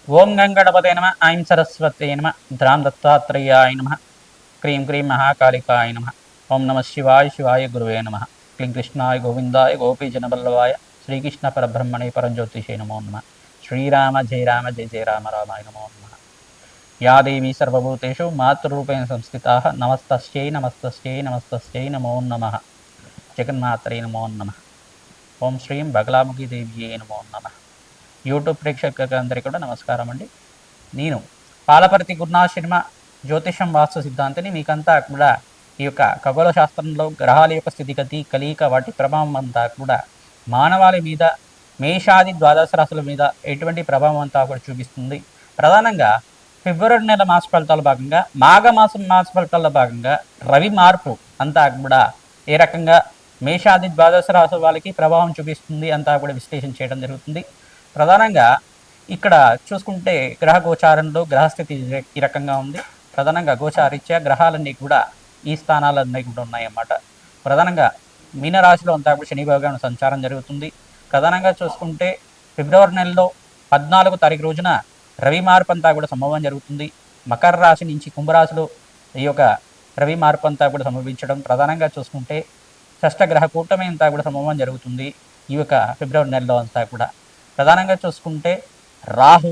ఓం గంగణపతే నమ ఐం సరస్వతే నమ ద్రాం దత్తాత్రేయాయ నమ క్రీం క్రీం మహాకాళికాయ నమ ఓం నమ శివాయ శివాయ గురువే నమ క్లీం కృష్ణాయ గోవిందాయ గోపీజనవల్లభాయ శ్రీకృష్ణ పరబ్రహ్మణే పరంజ్యోతిషే నమో నమ శ్రీరామ జయ రామ జయ జయ రామ రామాయ నమో నమ యా దేవీ సర్వభూతేషు మాతృరూపేణ సంస్థితా నమస్తస్యై నమస్తస్యై నమస్తస్యై నమో నమ జగన్మాత్రే నమో నమ ఓం శ్రీం బగలాముఖి దేవ్యే నమో నమ యూట్యూబ్ ప్రేక్షకులందరికీ కూడా నమస్కారం అండి. నేను పాలపర్తి గురునాథ శర్మ జ్యోతిషం వాస్తు సిద్ధాంతిని. మీకంతా కూడా ఈ యొక్క ఖగోళ శాస్త్రంలో గ్రహాల యొక్క స్థితిగతి కలయిక వాటి ప్రభావం అంతా కూడా మానవాళి మీద మేషాది ద్వాదశ రాశుల మీద ఎటువంటి ప్రభావం అంతా కూడా చూపిస్తుంది. ప్రధానంగా ఫిబ్రవరి నెల మాస ఫలితాల భాగంగా మాఘమాసం మాస ఫలితాల్లో భాగంగా రవి మార్పు అంతా కూడా ఏ రకంగా మేషాది ద్వాదశ రాశుల వాళ్ళకి ప్రభావం చూపిస్తుంది అంతా కూడా విశ్లేషణ చేయడం జరుగుతుంది. ప్రధానంగా ఇక్కడ చూసుకుంటే గ్రహ గోచారంలో గ్రహస్థితి ఈ రకంగా ఉంది. ప్రధానంగా గోచారీత్యా గ్రహాలన్నీ కూడా ఈ స్థానాలన్నీ కూడా ఉన్నాయన్నమాట. ప్రధానంగా మీనరాశిలో అంతా కూడా శని భగవానుడి సంచారం జరుగుతుంది. ప్రధానంగా చూసుకుంటే ఫిబ్రవరి నెలలో 14వ తారీఖు రోజున రవి మార్పు అంతా కూడా సంభవం జరుగుతుంది. మకర రాశి నుంచి కుంభరాశిలో ఈ యొక్క రవి మార్పు అంతా కూడా సంభవించడం. ప్రధానంగా చూసుకుంటే షష్టగ్రహ కూటమి అంతా కూడా సంభవం జరుగుతుంది ఈ యొక్క ఫిబ్రవరి నెలలో అంతా కూడా. ప్రధానంగా చూసుకుంటే రాహు,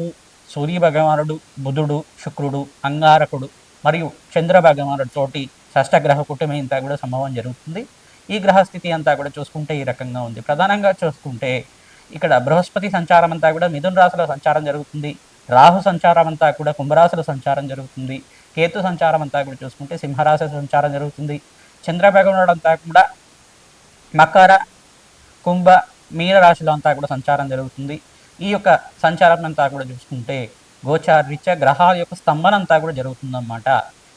సూర్య భగవానుడు, బుధుడు, శుక్రుడు, అంగారకుడు మరియు చంద్ర భగవానుడితోటి షష్టగ్రహ కూటమి అంతా కూడా సంభవం జరుగుతుంది. ఈ గ్రహస్థితి అంతా కూడా చూసుకుంటే ఈ రకంగా ఉంది. ప్రధానంగా చూసుకుంటే ఇక్కడ బృహస్పతి సంచారం అంతా కూడా మిథున రాశిలో సంచారం జరుగుతుంది. రాహు సంచారం అంతా కూడా కుంభరాశిలో సంచారం జరుగుతుంది. కేతు సంచారం అంతా కూడా చూసుకుంటే సింహరాశి సంచారం జరుగుతుంది. చంద్ర భగవానుడు అంతా కూడా మకర, కుంభ, మీన రాశిలో అంతా కూడా సంచారం జరుగుతుంది. ఈ యొక్క సంచారం అంతా కూడా చూసుకుంటే గోచారీత్యా గ్రహాల యొక్క స్తంభన అంతా కూడా జరుగుతుందన్నమాట.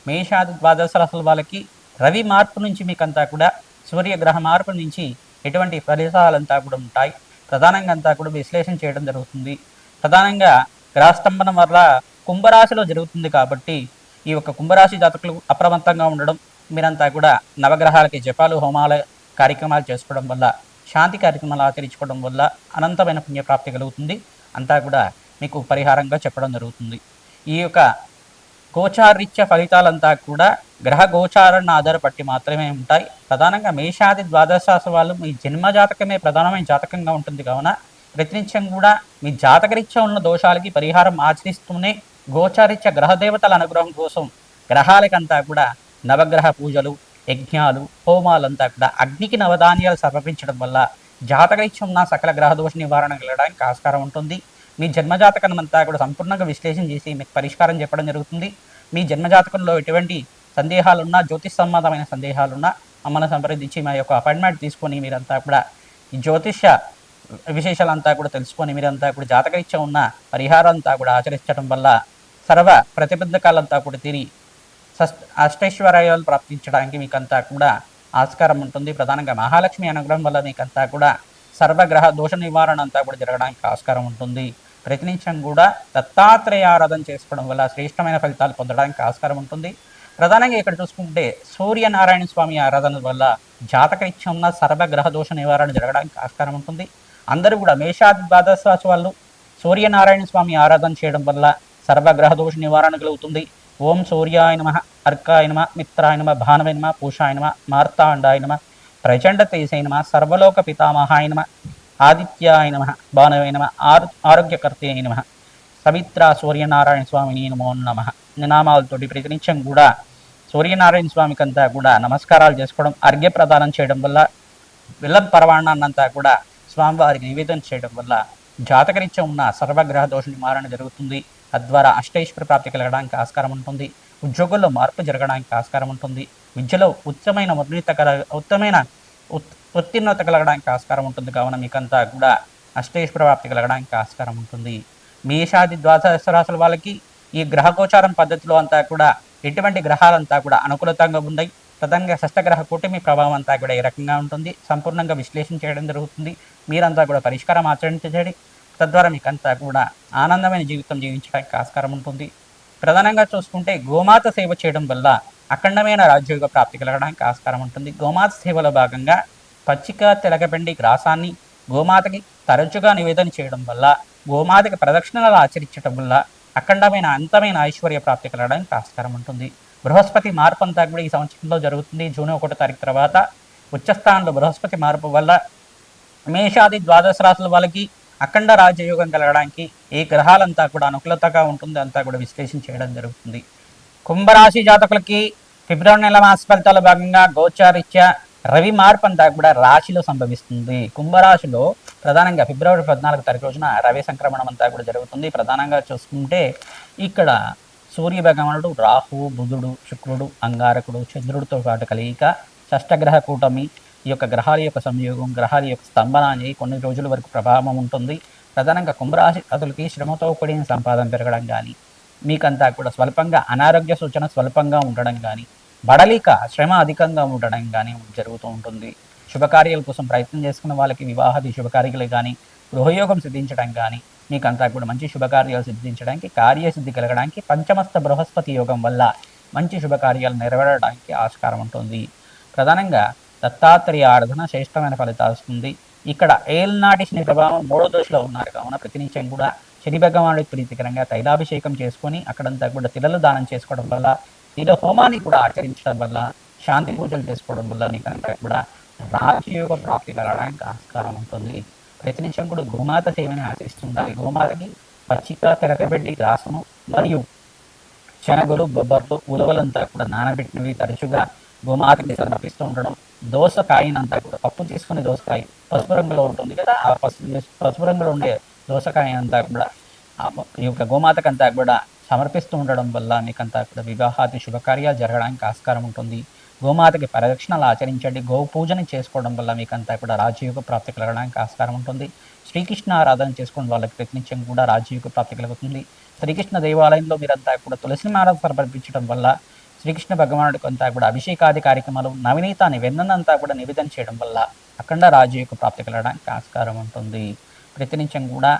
మేషాది ద్వాదశ రాశుల వాళ్ళకి రవి మార్పు నుంచి మీకంతా కూడా సూర్యగ్రహ మార్పు నుంచి ఎటువంటి ఫలితాలంతా కూడా ఉంటాయి. ప్రధానంగా అంతా కూడా విశ్లేషణ చేయడం జరుగుతుంది. ప్రధానంగా గ్రహస్తంభనం వల్ల కుంభరాశిలో జరుగుతుంది కాబట్టి ఈ యొక్క కుంభరాశి జాతకులు అప్రమత్తంగా ఉండడం, మీరంతా కూడా నవగ్రహాలకి జపాలు హోమాల కార్యక్రమాలు చేసుకోవడం వల్ల, శాంతి కార్యక్రమాలు ఆచరించుకోవడం వల్ల అనంతమైన పుణ్యప్రాప్తి కలుగుతుంది. అంతా కూడా మీకు పరిహారంగా చెప్పడం జరుగుతుంది. ఈ యొక్క గోచారీత్య ఫలితాలంతా కూడా గ్రహ గోచారాన్ని ఆధారపట్టి మాత్రమే ఉంటాయి. ప్రధానంగా మేషాది ద్వాదశ రాశి వాళ్ళు మీ జన్మ జాతకమే ప్రధానమైన జాతకంగా ఉంటుంది కావున ప్రతినిత్యం కూడా మీ జాతకరీత్యా ఉన్న దోషాలకి పరిహారం ఆచరిస్తూనే గోచారీత్య గ్రహదేవతల అనుగ్రహం కోసం గ్రహాలకంతా కూడా నవగ్రహ పూజలు, యజ్ఞాలు, హోమాలంతా కూడా అగ్నికి నవధాన్యాలు సమర్పించడం వల్ల జాతకరీత్యం ఉన్న సకల గ్రహదోష నివారణ కలగడానికి ఆస్కారం ఉంటుంది. మీ జన్మజాతకం అంతా కూడా సంపూర్ణంగా విశ్లేషణ చేసి మీకు పరిష్కారం చెప్పడం జరుగుతుంది. మీ జన్మజాతకంలో ఎటువంటి సందేహాలున్నా, జ్యోతిష్ సంబంధమైన సందేహాలున్నా మమ్మల్ని సంప్రదించి మా యొక్క అపాయింట్మెంట్ తీసుకొని మీరంతా కూడా ఈ జ్యోతిష విశేషాలంతా కూడా తెలుసుకొని మీరంతా కూడా జాతకరీత్యం ఉన్న పరిహారం అంతా కూడా ఆచరించడం వల్ల సర్వ ప్రతిబంధకాలంతా కూడా తిరిగి అష్టైశ్వర్యాలు ప్రాప్తించడానికి మీకంతా కూడా ఆస్కారం ఉంటుంది. ప్రధానంగా మహాలక్ష్మి అనుగ్రహం వల్ల మీకంతా కూడా సర్వగ్రహ దోష నివారణ అంతా కూడా జరగడానికి ఆస్కారం ఉంటుంది. ప్రతినిత్యం కూడా దత్తాత్రేయ ఆరాధన చేసుకోవడం వల్ల శ్రేష్టమైన ఫలితాలు పొందడానికి ఆస్కారం ఉంటుంది. ప్రధానంగా ఇక్కడ చూసుకుంటే సూర్యనారాయణ స్వామి ఆరాధన వల్ల జాతకరీత్యం ఉన్న సర్వగ్రహ దోష నివారణ జరగడానికి ఆస్కారం ఉంటుంది. అందరూ కూడా మేషాది ద్వాదశ రాశి వాళ్ళు సూర్యనారాయణ స్వామి ఆరాధన చేయడం వల్ల సర్వగ్రహ దోష నివారణ కలుగుతుంది. ఓం సూర్యాయ నమ, అర్కాయ నమ, మిత్రాయ నమ, భానవే నమ, పూషాయ నమ, మార్తాండాయ నమ, ప్రచండ తేజాయ నమ, సర్వలోక పితామహాయ నమ, ఆదిత్యాయ నమ, భానవే నమ, ఆరోగ్యకర్తే నమ, సవిత్ర సూర్యనారాయణ స్వామిని నమో నమ నినామాలతోటి ప్రతినిత్యం కూడా సూర్యనారాయణ స్వామికి అంతా కూడా నమస్కారాలు చేసుకోవడం, అర్ఘ్య ప్రదానం చేయడం వల్ల, విల్లం పరవాణాన్నంతా కూడా స్వామివారికి నివేదన చేయడం వల్ల జాతకరీత్యం ఉన్న సర్వగ్రహ దోష నివారణ జరుగుతుంది. తద్వారా అష్టైశ్వర్య ప్రాప్తి కలగడానికి ఆస్కారం ఉంటుంది. ఉద్యోగుల్లో మార్పు జరగడానికి ఆస్కారం ఉంటుంది. విద్యలో ఉత్తమైన ఉత్తీర్ణత కలగడానికి ఆస్కారం ఉంటుంది. కావున మీకంతా కూడా అష్టైశ్వర్య ప్రాప్తి కలగడానికి ఆస్కారం ఉంటుంది. మేషాది ద్వాదశ రాశుల వాళ్ళకి ఈ గ్రహగోచారం పద్ధతిలో అంతా కూడా ఎటువంటి గ్రహాలంతా కూడా అనుకూలతంగా ఉన్నాయి. ప్రధానంగా షష్టగ్రహ కూటమి ప్రభావం అంతా కూడా ఈ రకంగా ఉంటుంది. సంపూర్ణంగా విశ్లేషణ చేయడం జరుగుతుంది. మీరంతా కూడా పరిష్కారం ఆచరించండి. తద్వారా మీకంతా కూడా ఆనందమైన జీవితం జీవించడానికి ఆస్కారం ఉంటుంది. ప్రధానంగా చూసుకుంటే గోమాత సేవ చేయడం వల్ల అఖండమైన రాజ్యోగ ప్రాప్తి కలగడానికి ఆస్కారం ఉంటుంది. గోమాత సేవలో భాగంగా పచ్చిక తెలగపిండి గ్రాసాన్ని గోమాతకి తరచుగా నివేదన చేయడం వల్ల గోమాతకి ప్రదక్షిణలు ఆచరించడం వల్ల అఖండమైన అంతమైన ఐశ్వర్య ప్రాప్తి కలగడానికి ఆస్కారం ఉంటుంది. బృహస్పతి మార్పు అంతా కూడా ఈ సంవత్సరంలో జరుగుతుంది. జూన్ 1 తారీఖు తర్వాత ఉచ్చస్థానంలో బృహస్పతి మార్పు వల్ల మేషాది ద్వాదశ రాశుల వాళ్ళకి అఖండ రాజయోగం కలగడానికి ఈ గ్రహాలంతా కూడా అనుకూలతగా ఉంటుంది అంతా కూడా విశ్లేషణ చేయడం జరుగుతుంది. కుంభరాశి జాతకులకి ఫిబ్రవరి నెల మాస ఫలితాల భాగంగా గోచారిత్య రవి మార్పు అంతా కూడా రాశిలో సంభవిస్తుంది. కుంభరాశిలో ప్రధానంగా ఫిబ్రవరి 14 తారీఖు రోజున రవి సంక్రమణం అంతా కూడా జరుగుతుంది. ప్రధానంగా చూసుకుంటే ఇక్కడ సూర్య భగవానుడు, రాహు, బుధుడు, శుక్రుడు, అంగారకుడు, చంద్రుడితో పాటు కలియిక, షష్టగ్రహ కూటమి, ఈ యొక్క గ్రహాల యొక్క సంయోగం, గ్రహాల యొక్క స్తంభన అనేది కొన్ని రోజుల వరకు ప్రభావం ఉంటుంది. ప్రధానంగా కుంభరాశి అతులకి శ్రమతో కూడిన సంపాదన పెరగడం కానీ, మీకంతా కూడా స్వల్పంగా అనారోగ్య సూచన స్వల్పంగా ఉండడం కానీ, బడలిక శ్రమ అధికంగా ఉండడం కానీ జరుగుతూ ఉంటుంది. శుభకార్యాల కోసం ప్రయత్నం చేసుకున్న వాళ్ళకి వివాహాది శుభకార్యాలు కానీ, గృహయోగం సిద్ధించడం కానీ, మీకంతా కూడా మంచి శుభకార్యాలు సిద్ధించడానికి, కార్యసిద్ధి కలగడానికి, పంచమస్త బృహస్పతి యోగం వల్ల మంచి శుభకార్యాలు నెరవేరడానికి ఆస్కారం ఉంటుంది. ప్రధానంగా దత్తాత్రేయ ఆరాధన శ్రేష్టమైన ఫలితాలు వస్తుంది. ఇక్కడ ఏల్నాటి శని ప్రభావం 3వ దశలో ఉన్నారు కావున ప్రతినిత్యం కూడా శని భగవానుడికి ప్రీతికరంగా తైలాభిషేకం చేసుకొని అక్కడంతా కూడా తిలలు దానం చేసుకోవడం వల్ల, తిల హోమాన్ని కూడా ఆచరించడం వల్ల, శాంతి పూజలు చేసుకోవడం వల్ల మీకంతా కూడా రాజయోగ ప్రాప్తి కలగడానికి ఆస్కారం ఉంటుంది. ప్రతినిత్యం కూడా గోమాత సేవని ఆచరిస్తుండాలి. గోమాతకి పచ్చిక తెరకబెట్టి గ్రాసము మరియు శనగలు, బొబ్బర్లు, ఉలవలంతా కూడా నానబెట్టినవి తరచుగా గోమాతకి సమర్పిస్తూ ఉండడం. దోసకాయనంతా కూడా పప్పు తీసుకునే దోసకాయ పసుపు రంగులో ఉంటుంది కదా, ఆ పసుపు రంగులో ఉండే దోసకాయ అంతా కూడా ఈ యొక్క గోమాతకంతా కూడా సమర్పిస్తూ ఉండడం వల్ల మీకంతా కూడా వివాహాది శుభకార్యాలు జరగడానికి ఆస్కారం ఉంటుంది. గోమాతకి ప్రదక్షిణలు ఆచరించండి. గో పూజని చేసుకోవడం వల్ల మీకంతా కూడా రాజయోగ ప్రాప్తి కలగడానికి ఆస్కారం ఉంటుంది. శ్రీకృష్ణ ఆరాధన చేసుకున్న వాళ్ళకి ప్రతినిత్యం కూడా రాజయోగ ప్రాప్తి కలుగుతుంది. శ్రీకృష్ణ దేవాలయంలో మీరంతా కూడా తులసి మాల సమర్పించడం వల్ల, శ్రీకృష్ణ భగవానుడికి అంతా కూడా అభిషేకాది కార్యక్రమాలు, నవనీతాన్ని వెన్నంతా కూడా నివేదన చేయడం వల్ల అఖండ రాజయోగ ప్రాప్తి కలగడానికి ఆస్కారం ఉంటుంది. ప్రతినిత్యం కూడా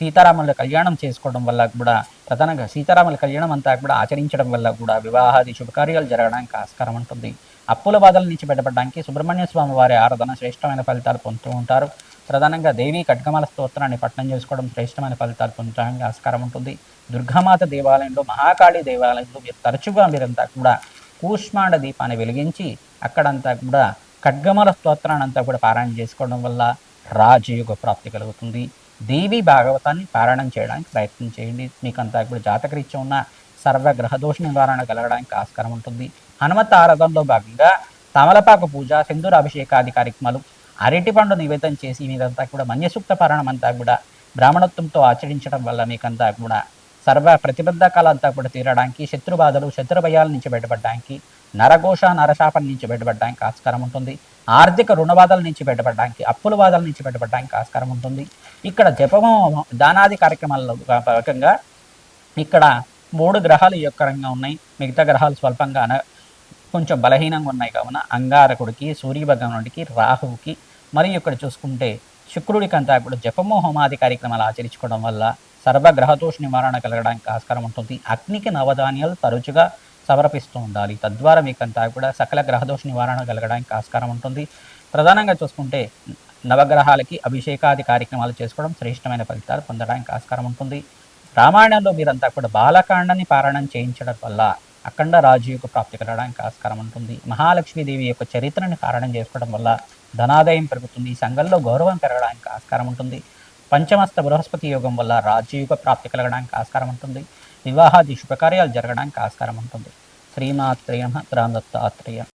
సీతారాముల కళ్యాణం చేసుకోవడం వల్ల కూడా, ప్రధానంగా సీతారాముల కళ్యాణం అంతా కూడా ఆచరించడం వల్ల కూడా వివాహాది శుభకార్యాలు జరగడానికి ఆస్కారం ఉంటుంది. అప్పుల బాధల నుంచి బయటపడడానికి సుబ్రహ్మణ్య స్వామి వారి ఆరాధన శ్రేష్టమైన ఫలితాలు పొందుతూ ఉంటారు. ప్రధానంగా దేవి ఖడ్గమాల స్తోత్రాన్ని పఠనం చేసుకోవడం శ్రేష్టమైన ఫలితాలు పొందడానికి ఆస్కారం ఉంటుంది. దుర్గామాత దేవాలయంలో, మహాకాళి దేవాలయంలో మీరు తరచుగా మీరంతా కూడా కూష్మాండ దీపాన్ని వెలిగించి అక్కడంతా కూడా ఖడ్గమాల స్తోత్రాన్ని అంతా కూడా పారాయణ చేసుకోవడం వల్ల రాజయోగ ప్రాప్తి కలుగుతుంది. దేవి భాగవతాన్ని పారాయణం చేయడానికి ప్రయత్నం చేయండి. మీకంతా కూడా జాతకరీత్యా ఉన్న సర్వగ్రహదోష నివారణ కలగడానికి ఆస్కారం ఉంటుంది. హనుమత్ ఆరాధనలో భాగంగా తమలపాకు పూజ, సింధూర అభిషేకాది కార్యక్రమాలు, అరటిపండు నివేదన చేసి మీదంతా కూడా మన్యసూక్త పారాయణం అంతా కూడా బ్రాహ్మణత్వంతో ఆచరించడం వల్ల మీకంతా కూడా సర్వ ప్రతిబంధకాలంతా కూడా తీరడానికి, శత్రుబాధలు, శత్రుభయాల నుంచి బయటపడడానికి, నరఘోష నరశాపం నుంచి బయటపడడానికి ఆస్కారం ఉంటుంది. ఆర్థిక రుణబాధల నుంచి బయటపడడానికి, అప్పుల బాధల నుంచి బయటపడడానికి ఆస్కారం ఉంటుంది. ఇక్కడ జపము, దానాది కార్యక్రమాల్లో భాగంగా ఇక్కడ 3 గ్రహాలు యొక్కరంగా ఉన్నాయి. మిగతా గ్రహాలు స్వల్పంగా కొంచెం బలహీనంగా ఉన్నాయి కావున అంగారకుడికి, సూర్య భగవానుడికి, రాహువుకి మరియు ఇక్కడ చూసుకుంటే శుక్రుడికి అంతా కూడా జపము, హోమాది కార్యక్రమాలు ఆచరించుకోవడం వల్ల సర్వగ్రహదోష నివారణ కలగడానికి ఆస్కారం ఉంటుంది. అగ్నికి నవధాన్యాలు తరచుగా సమర్పిస్తూ ఉండాలి. తద్వారా మీకంతా కూడా సకల గ్రహదోష నివారణ కలగడానికి ఆస్కారం ఉంటుంది. ప్రధానంగా చూసుకుంటే నవగ్రహాలకి అభిషేకాది కార్యక్రమాలు చేసుకోవడం శ్రేష్టమైన ఫలితాలు పొందడానికి ఆస్కారం ఉంటుంది. రామాయణంలో మీరంతా కూడా బాలకాండాన్ని పారాయణం చేయించడం వల్ల అఖండ రాజయోగ ప్రాప్తి కలగడానికి ఆస్కారం ఉంటుంది. మహాలక్ష్మీదేవి యొక్క చరిత్రని పారాయణం చేసుకోవడం వల్ల ధనాదాయం పెరుగుతుంది. సంఘంలో గౌరవం పెరగడానికి ఆస్కారం ఉంటుంది. పంచమస్త బృహస్పతి యోగం వల్ల రాజయోగ ప్రాప్తి కలగడానికి ఆస్కారం ఉంటుంది. వివాహాది శుభకార్యాలు జరగడానికి ఆస్కారం ఉంటుంది. శ్రీమాత్రేయ రామ్ దత్తాత్రేయ.